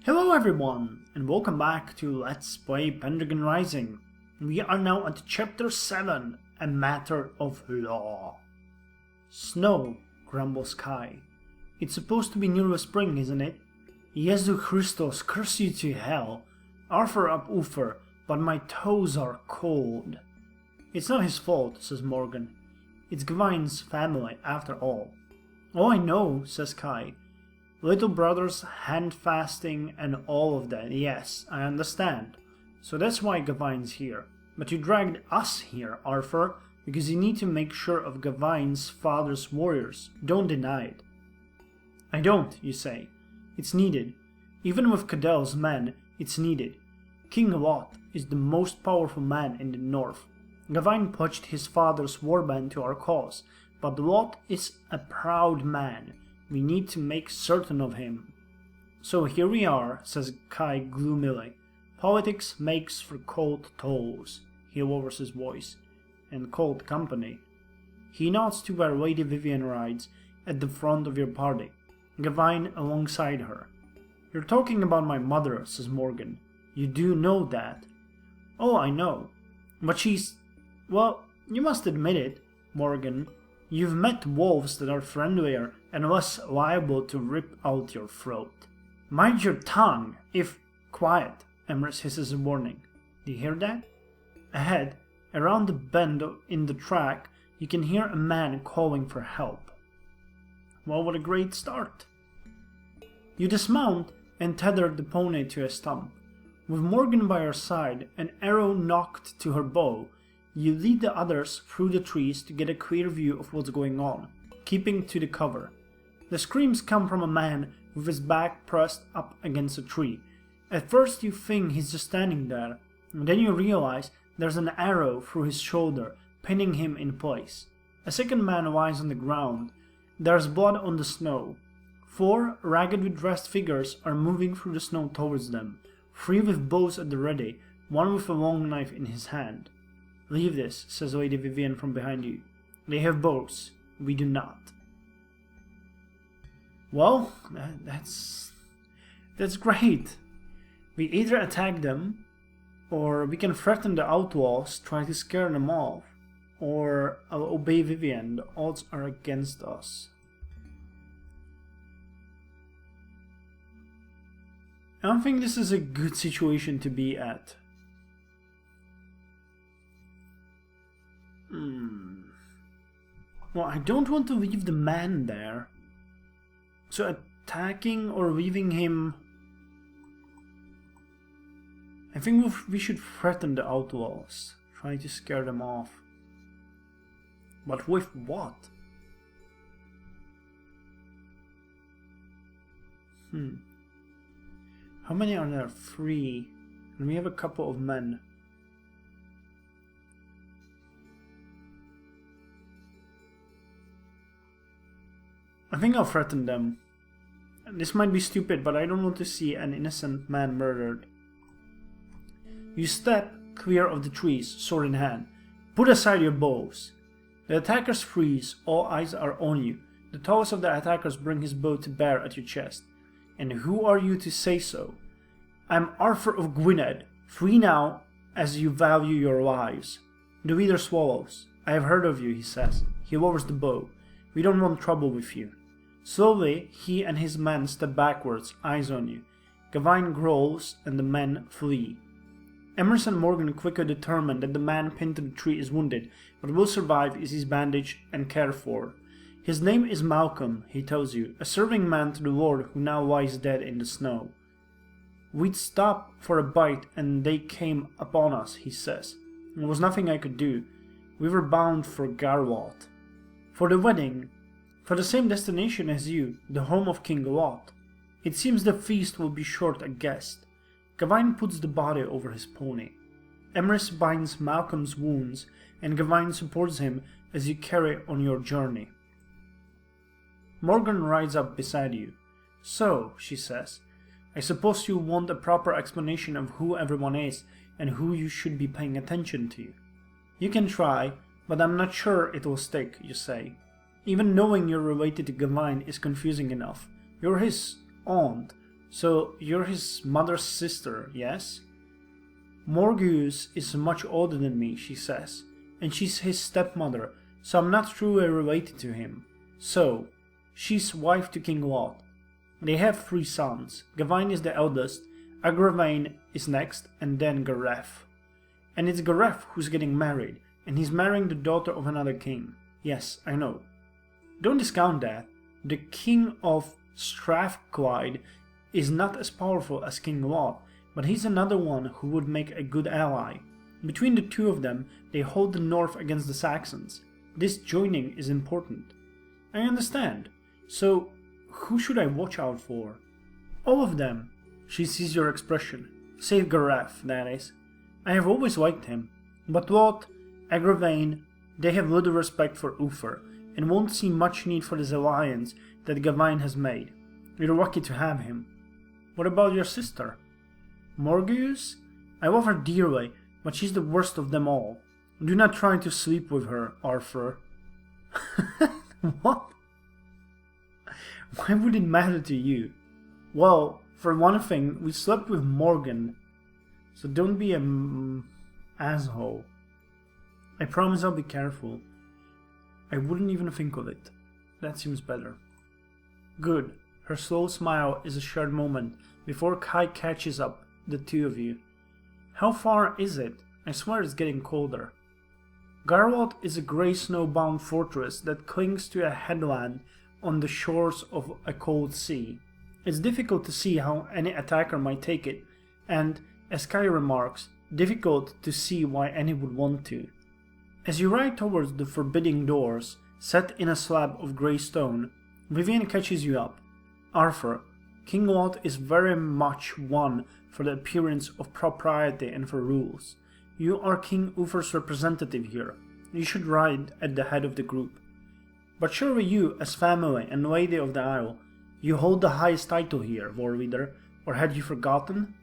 Hello everyone, and welcome back to Let's Play Pendragon Rising. We are now at Chapter 7, A Matter of Law. Snow, grumbles Kai. It's supposed to be near the spring, isn't it? Jesu Christos, curse you to hell. Arthur up Uther, but my toes are cold. It's not his fault, says Morgan. It's Gavaine's family, after all. Oh, I know, says Kai. Little brothers, hand fasting, and all of that. Yes, I understand. So that's why Gavaine's here. But you dragged us here, Arthur, because you need to make sure of Gavaine's father's warriors. Don't deny it. I don't, you say. It's needed. Even with Cadell's men, it's needed. King Lot is the most powerful man in the north. Gavaine pledged his father's warband to our cause, but Lot is a proud man. We need to make certain of him. So here we are, says Kai gloomily. Politics makes for cold toes. He lowers his voice. And cold company. He nods to where Lady Vivian rides, at the front of your party. Gavaine alongside her. You're talking about my mother, says Morgan. You do know that. Oh, I know. But she's... Well, you must admit it, Morgan. You've met wolves that are friendlier and less liable to rip out your throat. Mind your tongue, if... Quiet, Emrys hisses a warning. Do you hear that? Ahead, around the bend in the track, you can hear a man calling for help. Well, what a great start. You dismount and tether the pony to a stump. With Morgan by your side, an arrow nocked to her bow, you lead the others through the trees to get a clear view of what's going on, keeping to the cover. The screams come from a man with his back pressed up against a tree. At first you think he's just standing there, and then you realize there's an arrow through his shoulder, pinning him in place. A second man lies on the ground. There's blood on the snow. 4 raggedly dressed figures are moving through the snow towards them, 3 with bows at the ready, 1 with a long knife in his hand. Leave this, says Lady Vivian from behind you. They have bows. We do not. Well, that's great. We either attack them, or we can threaten the outlaws, try to scare them off, or I'll obey Vivian. The odds are against us. I don't think this is a good situation to be at. Well, I don't want to leave the man there. So attacking or leaving him... I think we should threaten the outlaws. Try to scare them off. But with what? How many are there? 3. And we have a couple of men. I think I'll threaten them. This might be stupid, but I don't want to see an innocent man murdered. You step clear of the trees, sword in hand. Put aside your bows. The attackers freeze, all eyes are on you. The tallest of the attackers bring his bow to bear at your chest. And who are you to say so? I'm Arthur of Gwynedd, free now as you value your lives. The leader swallows. I have heard of you, he says. He lowers the bow. We don't want trouble with you. Slowly, he and his men step backwards, eyes on you. Gavaine growls, and the men flee. Emrys and Morgan quickly determine that the man pinned to the tree is wounded, but will survive as he's bandaged and cared for. His name is Malcolm, he tells you, a serving man to the Lord who now lies dead in the snow. We'd stopped for a bite and they came upon us, he says. There was nothing I could do. We were bound for Garwalt. For the wedding, for the same destination as you, the home of King Lot. It seems the feast will be short a guest. Gavaine puts the body over his pony. Emrys binds Malcolm's wounds, and Gavaine supports him as you carry on your journey. Morgan rides up beside you. So, she says, I suppose you want a proper explanation of who everyone is, and who you should be paying attention to. You can try, but I'm not sure it will stick, you say. Even knowing you're related to Gavaine is confusing enough. You're his aunt, So you're his mother's sister, yes? Morgus is much older than me, she says, and she's his stepmother, so I'm not truly related to him. So, she's wife to King Lot. They have 3 sons. Gawain is the eldest, Agravain is next, and then Gareth. And it's Gareth who's getting married, and he's marrying the daughter of another king. Yes, I know. Don't discount that. The king of Strathclyde is not as powerful as King Lot, but he's another one who would make a good ally. Between the 2 of them, they hold the north against the Saxons. This joining is important. I understand. So, who should I watch out for? All of them. She sees your expression. Save Gareth, that is. I have always liked him. But Lot, Agravain, they have little respect for Uther, and won't see much need for this alliance that Gawain has made. You're lucky to have him. What about your sister? Morgus? I love her dearly, but she's the worst of them all. Do not try to sleep with her, Arthur. What? Why would it matter to you? Well, for one thing, we slept with Morgan, so don't be an asshole. I promise I'll be careful. I wouldn't even think of it. That seems better. Good. Her slow smile is a shared moment before Kai catches up the 2 of you. How far is it? I swear it's getting colder. Garwald is a grey snow-bound fortress that clings to a headland on the shores of a cold sea. It's difficult to see how any attacker might take it, and, as Kai remarks, difficult to see why any would want to. As you ride towards the forbidding doors, set in a slab of grey stone, Vivian catches you up. Arthur, King Lot is very much one for the appearance of propriety and for rules. You are King Uther's representative here. You should ride at the head of the group. But surely you, as family and Lady of the Isle, you hold the highest title here, War Leader, or had you forgotten?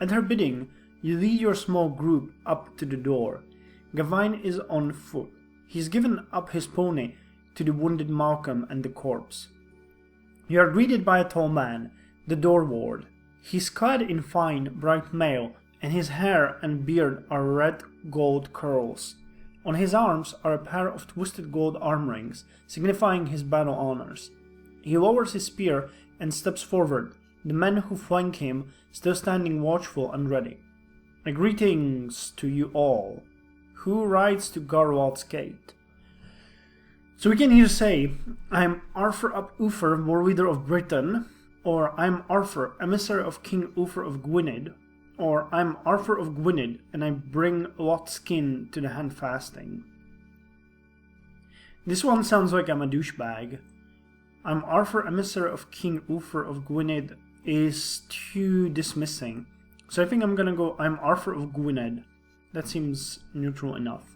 At her bidding, you lead your small group up to the door. Gawain is on foot. He's given up his pony to the wounded Malcolm and the corpse. You are greeted by a tall man, the door ward. He's clad in fine, bright mail, and his hair and beard are red gold curls. On his arms are a pair of twisted gold arm rings, signifying his battle honors. He lowers his spear and steps forward, the men who flank him still standing watchful and ready. Greetings to you all. Who rides to Garwald's gate? So we can either say, I'm Arthur ap Uther, war leader of Britain, or I'm Arthur, emissary of King Uther of Gwynedd, or I'm Arthur of Gwynedd, and I bring Lot's skin to the handfasting. This one sounds like I'm a douchebag. I'm Arthur, emissary of King Uther of Gwynedd is too dismissing. So I think I'm gonna go, I'm Arthur of Gwynedd. That seems neutral enough.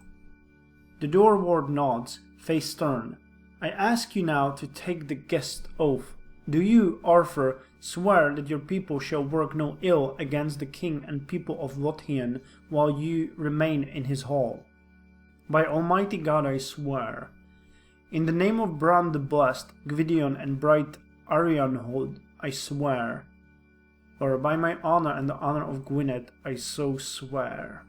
The door ward nods, face stern. I ask you now to take the guest oath. Do you, Arthur, swear that your people shall work no ill against the king and people of Lothian while you remain in his hall? By Almighty God I swear. In the name of Bran the Blessed, Gwydion and bright Arianhold, I swear. Or by my honor and the honor of Gwynedd, I so swear.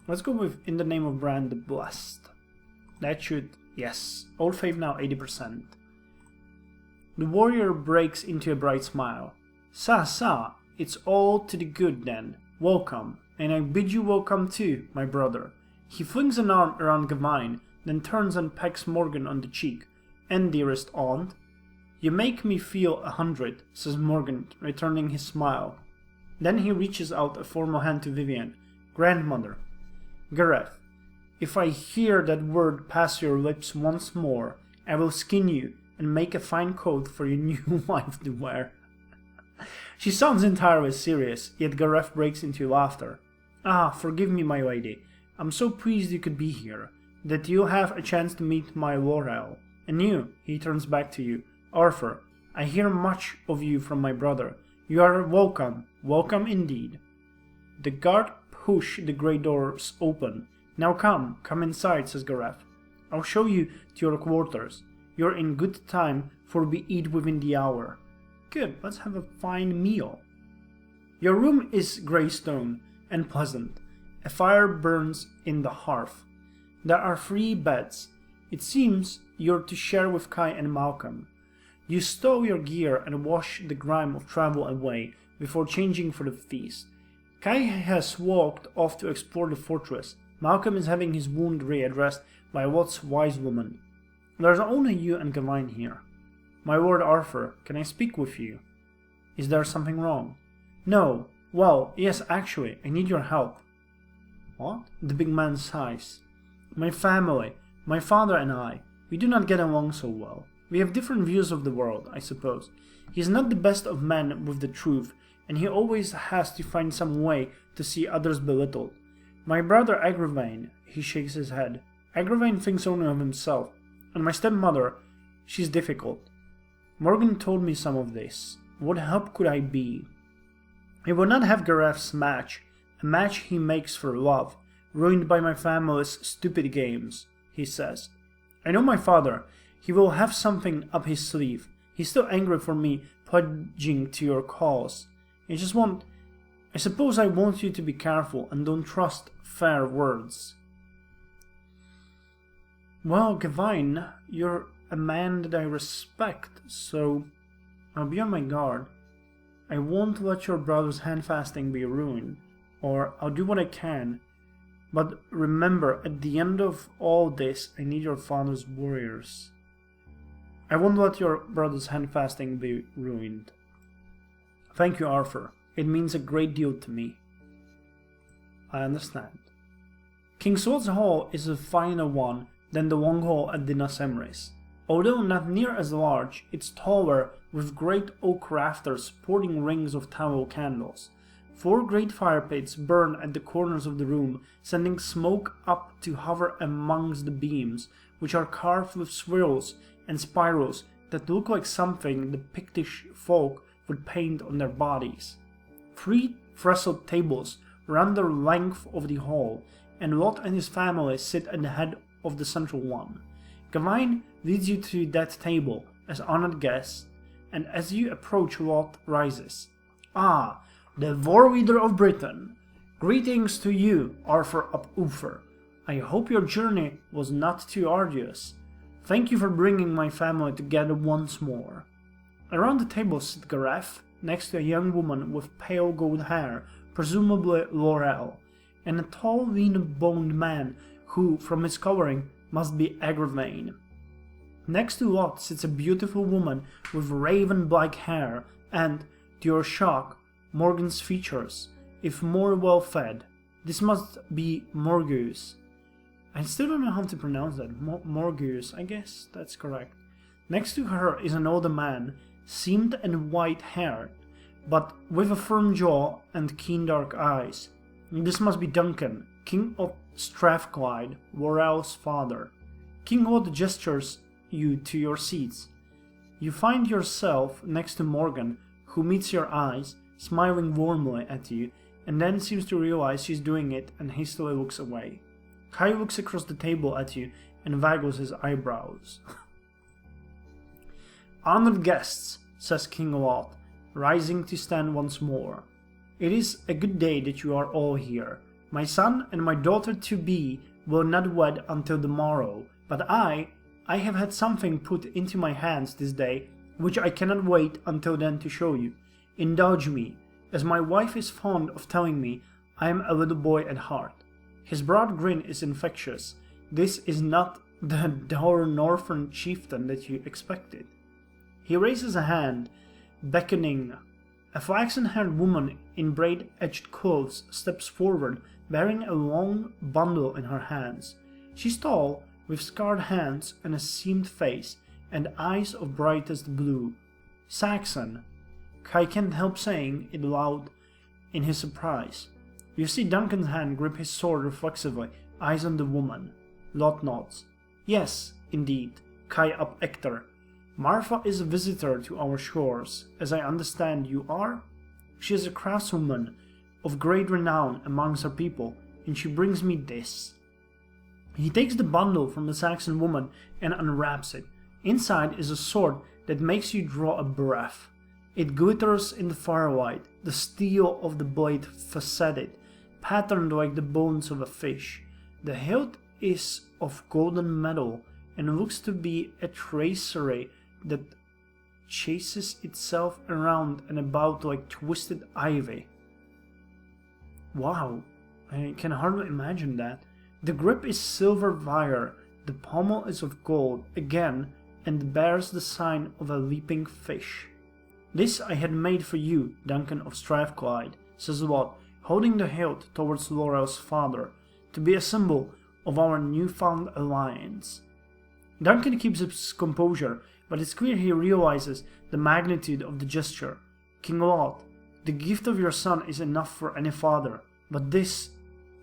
Let's go with in the name of Bran the Blessed. That should, yes. Old Faith now 80%. The warrior breaks into a bright smile. Sa, it's all to the good then. Welcome, and I bid you welcome too, my brother. He flings an arm around Gawain, then turns and pecks Morgan on the cheek. And dearest aunt? You make me feel 100, says Morgan, returning his smile. Then he reaches out a formal hand to Vivian. Grandmother. Gareth, if I hear that word pass your lips once more, I will skin you and make a fine coat for your new wife to wear. She sounds entirely serious, yet Gareth breaks into laughter. Ah, forgive me, my lady. I'm so pleased you could be here, that you'll have a chance to meet my Laurel. And you, he turns back to you, Arthur, I hear much of you from my brother. You are welcome, welcome indeed. The guard push the great doors open. Now come inside, says Gareth. I'll show you to your quarters. You're in good time, for we eat within the hour. Good, let's have a fine meal. Your room is grey stone and pleasant. A fire burns in the hearth. There are 3 beds. It seems you're to share with Kai and Malcolm. You stow your gear and wash the grime of travel away before changing for the feast. Kai has walked off to explore the fortress. Malcolm is having his wound readdressed by Wat's wise woman. There's only you and Gawain here. My lord Arthur, can I speak with you? Is there something wrong? No. Well, yes, actually, I need your help. What? The big man sighs. My family, my father and I, we do not get along so well. We have different views of the world, I suppose. He is not the best of men with the truth, and he always has to find some way to see others belittled. My brother Agravain, he shakes his head. Agravain thinks only of himself, and my stepmother, she's difficult. Morgan told me some of this. What help could I be? I will not have Gareth's match, a match he makes for love, ruined by my family's stupid games, he says. I know my father. He will have something up his sleeve. He's still angry for me pledging to your cause. I suppose I want you to be careful and don't trust fair words. Well, Gawain, you're a man that I respect, so I'll be on my guard. I won't let your brother's handfasting be ruined, or I'll do what I can. But remember, at the end of all this, I need your father's warriors. I won't let your brother's handfasting be ruined. Thank you, Arthur. It means a great deal to me. I understand. King Saul's Hall is a finer one than the long hall at Dinas Emrys. Although not near as large, it's taller, with great oak rafters supporting rings of tallow candles. 4 great fire pits burn at the corners of the room, sending smoke up to hover amongst the beams, which are carved with swirls and spirals that look like something the Pictish folk would paint on their bodies. 3 frescoed tables run the length of the hall, and Lot and his family sit at the head of the central one. Gawain leads you to that table as honored guest, and as you approach, Lot rises. Ah, the war leader of Britain! Greetings to you, Arthur ap Uther. I hope your journey was not too arduous. Thank you for bringing my family together once more. Around the table sit Gareth, next to a young woman with pale gold hair, presumably Laurel, and a tall, lean-boned man who, from his coloring, must be Agravain. Next to Lot sits a beautiful woman with raven-black hair and, to your shock, Morgan's features, if more well-fed. This must be Morgus. I still don't know how to pronounce that. Morgus, I guess that's correct. Next to her is an older man, seamed and white-haired, but with a firm jaw and keen dark eyes. This must be Duncan, King of Strathclyde, Laurel's father. King Lot gestures you to your seats. You find yourself next to Morgan, who meets your eyes, smiling warmly at you, and then seems to realize she's doing it and hastily looks away. Kai looks across the table at you and waggles his eyebrows. Honored guests, says King Lot, rising to stand once more. It is a good day that you are all here. My son and my daughter-to-be will not wed until the morrow, but I have had something put into my hands this day, which I cannot wait until then to show you. Indulge me, as my wife is fond of telling me I am a little boy at heart. His broad grin is infectious. This is not the dour northern chieftain that you expected. He raises a hand, beckoning. A flaxen-haired woman in braid-edged clothes steps forward, bearing a long bundle in her hands. She's tall, with scarred hands and a seamed face, and eyes of brightest blue. Saxon. Kai can't help saying it loud in his surprise. You see Duncan's hand grip his sword reflexively, eyes on the woman. Lot nods. Yes, indeed, Kai ap Ector. Marfa is a visitor to our shores, as I understand you are? She is a craftswoman of great renown amongst her people, and she brings me this. He takes the bundle from the Saxon woman and unwraps it. Inside is a sword that makes you draw a breath. It glitters in the firelight, the steel of the blade faceted, patterned like the bones of a fish. The hilt is of golden metal and looks to be a tracery that chases itself around and about like twisted ivy. Wow, I can hardly imagine that. The grip is silver wire, the pommel is of gold again, and bears the sign of a leaping fish. This I had made for you, Duncan of Strathclyde, says Lot, holding the hilt towards Laurel's father, to be a symbol of our newfound alliance. Duncan keeps his composure, but it's clear he realizes the magnitude of the gesture. King Lot, the gift of your son is enough for any father, but this,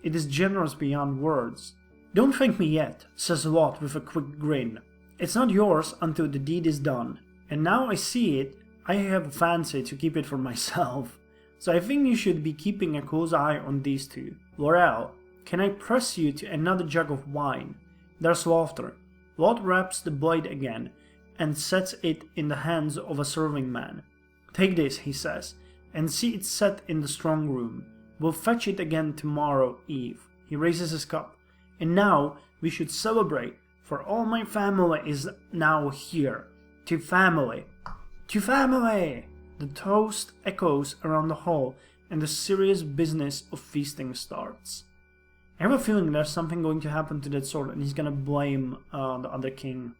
it is generous beyond words. Don't thank me yet, says Lot with a quick grin. It's not yours until the deed is done, and now I see it, I have a fancy to keep it for myself. So I think you should be keeping a close eye on these two. Laurel, can I press you to another jug of wine? There's laughter. Lot wraps the blade again, and sets it in the hands of a serving man. Take this, he says, and see it set in the strong room. We'll fetch it again tomorrow eve. He raises his cup. And now we should celebrate, for all my family is now here. To family! To family! The toast echoes around the hall, and the serious business of feasting starts. I have a feeling there's something going to happen to that sword, and he's gonna blame the other king.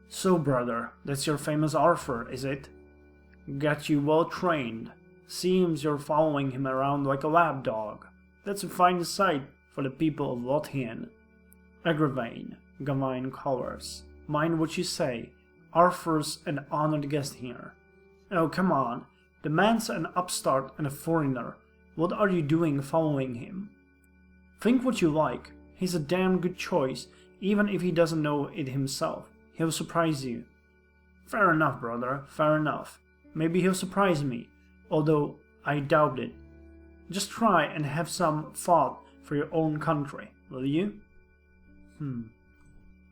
So, brother, that's your famous Arthur, is it? Got you well trained. Seems you're following him around like a lapdog. That's a fine sight for the people of Lothian. Agravain, Gawain covers. Mind what you say. Arthur's an honored guest here. Oh, come on. The man's an upstart and a foreigner. What are you doing following him? Think what you like. He's a damn good choice, even if he doesn't know it himself. He'll surprise you. Fair enough, brother, fair enough. Maybe he'll surprise me, although I doubt it. Just try and have some thought for your own country, will you?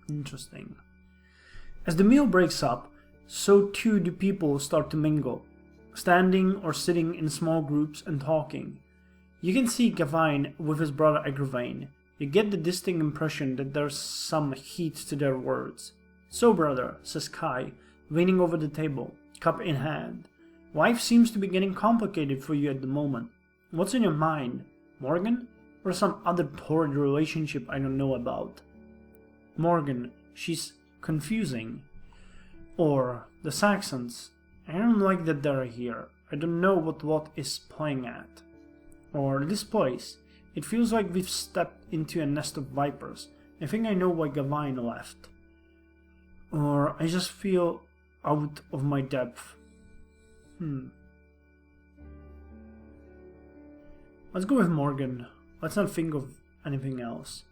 Interesting. As the meal breaks up, so too do people start to mingle, standing or sitting in small groups and talking. You can see Gawain with his brother Agravain. You get the distinct impression that there's some heat to their words. So, brother, says Kai, leaning over the table, cup in hand. Life seems to be getting complicated for you at the moment. What's in your mind? Morgan? Or some other torrid relationship I don't know about? Morgan, she's confusing. Or the Saxons. I don't like that they're here. I don't know what Lot is playing at. Or this place. It feels like we've stepped into a nest of vipers. I think I know why Gawain left. Or I just feel out of my depth. Let's go with Morgan. Let's not think of anything else.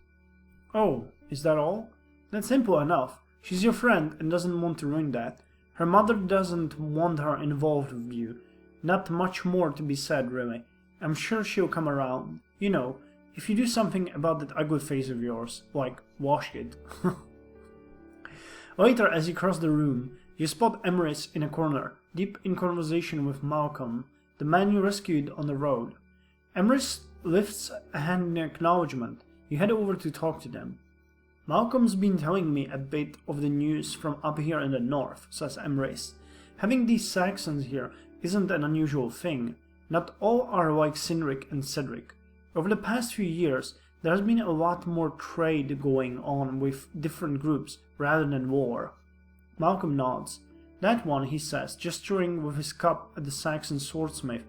Oh, is that all? That's simple enough. She's your friend and doesn't want to ruin that. Her mother doesn't want her involved with you. Not much more to be said, really. I'm sure she'll come around. You know, if you do something about that ugly face of yours, like wash it. Later, as you cross the room, you spot Emrys in a corner, deep in conversation with Malcolm, the man you rescued on the road. Emrys lifts a hand in acknowledgement. You head over to talk to them. Malcolm's been telling me a bit of the news from up here in the north, says Emrys. Having these Saxons here isn't an unusual thing. Not all are like Cynric and Cedric. Over the past few years, there has been a lot more trade going on with different groups rather than war. Malcolm nods. That one, he says, gesturing with his cup at the Saxon swordsmith.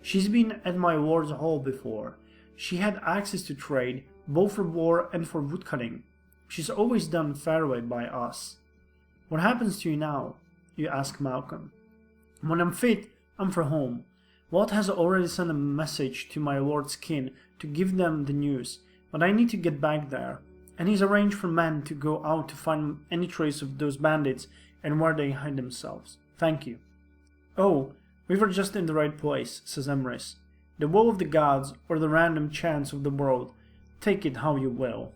She's been at my lord's hall before. She had access to trade, both for war and for woodcutting. She's always done fairway by us. What happens to you now? You ask Malcolm. When I'm fit, I'm for home. Lot has already sent a message to my lord's kin to give them the news, but I need to get back there. And he's arranged for men to go out to find any trace of those bandits and where they hide themselves. Thank you. Oh, we were just in the right place, says Emrys. The will of the gods, or the random chance of the world, take it how you will.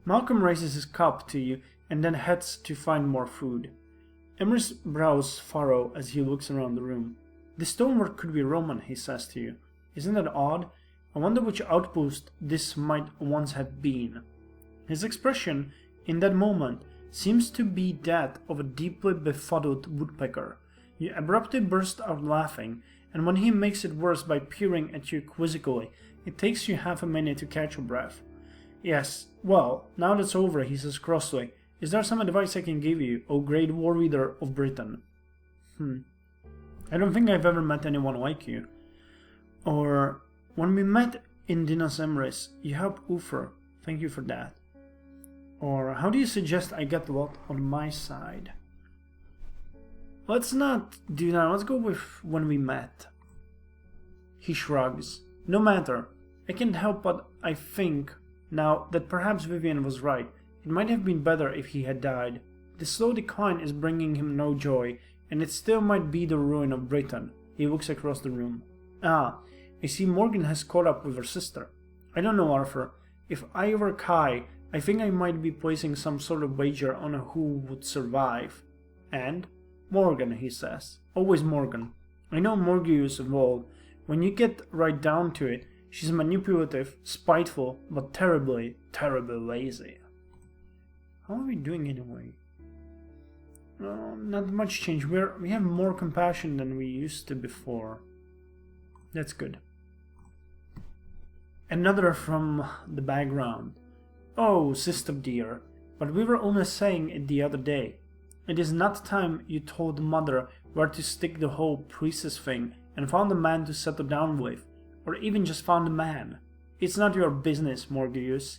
Malcolm raises his cup to you and then heads to find more food. Emery's brows furrow as he looks around the room. The stonework could be Roman, he says to you. Isn't that odd? I wonder which outpost this might once have been. His expression, in that moment, seems to be that of a deeply befuddled woodpecker. You abruptly burst out laughing, and when he makes it worse by peering at you quizzically, it takes you half a minute to catch your breath. Yes, well, now that's over, he says crossly. Is there some advice I can give you, O great war leader of Britain? I don't think I've ever met anyone like you. Or, when we met in Dinas Emrys, you helped Uther. Thank you for that. Or, how do you suggest I get Lot on my side? Let's not do that, let's go with when we met. He shrugs. No matter. I can't help but I think, now, that perhaps Vivian was right. It might have been better if he had died. The slow decline is bringing him no joy, and it still might be the ruin of Britain. He looks across the room. Ah, I see Morgan has caught up with her sister. I don't know, Arthur. If I were Kai, I think I might be placing some sort of wager on who would survive. And? Morgan, he says. Always Morgan. I know Morgius of old. When you get right down to it, she's manipulative, spiteful, but terribly, terribly lazy. How are we doing anyway? Not much change. We have more compassion than we used to before. That's good. Another from the background. Oh, sister dear, but we were only saying it the other day. It is not time you told mother where to stick the whole priestess thing and found a man to settle down with, or even just found a man. It's not your business, Morgius.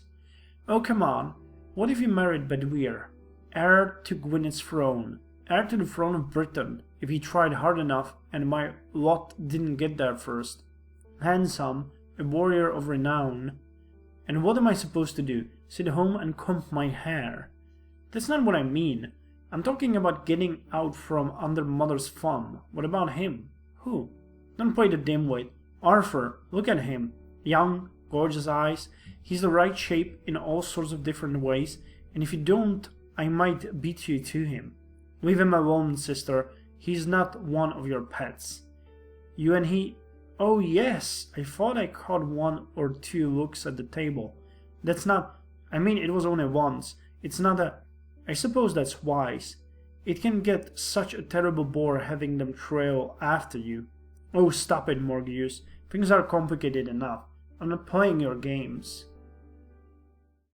Oh, come on. What if you married Bedwyr? Heir to Gwyneth's throne. Heir to the throne of Britain, if he tried hard enough and my lot didn't get there first. Handsome, a warrior of renown. And what am I supposed to do? Sit home and comb my hair? That's not what I mean. I'm talking about getting out from under mother's thumb. What about him? Who? Don't play the dimwit. Arthur, look at him. Young, gorgeous eyes. He's the right shape in all sorts of different ways, and if you don't, I might beat you to him. Leave him alone, sister. He's not one of your pets. You and he... Oh yes, I thought I caught one or two looks at the table. That's not... I mean, it was only once. It's not a... I suppose that's wise. It can get such a terrible bore having them trail after you. Oh, stop it, Morgius. Things are complicated enough. I'm not playing your games.